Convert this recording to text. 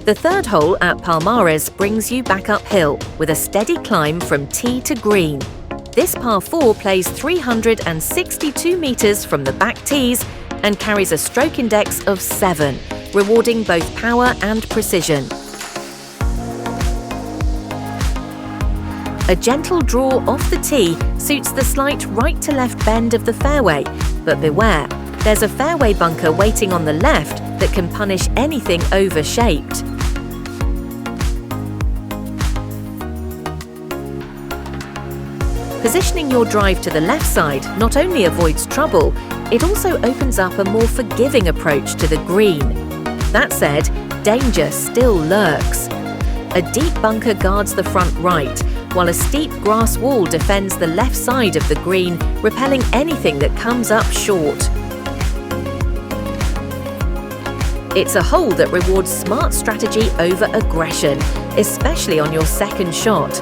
The third hole at Palmares brings you back uphill with a steady climb from tee to green. This par 4 plays 362 metres from the back tees and carries a stroke index of 7, rewarding both power and precision. A gentle draw off the tee suits the slight right-to-left bend of the fairway, but beware, there's a fairway bunker waiting on the left that can punish anything over-shaped. Positioning your drive to the left side not only avoids trouble, it also opens up a more forgiving approach to the green. That said, danger still lurks. A deep bunker guards the front right, while a steep grass wall defends the left side of the green, repelling anything that comes up short. It's a hole that rewards smart strategy over aggression, especially on your second shot.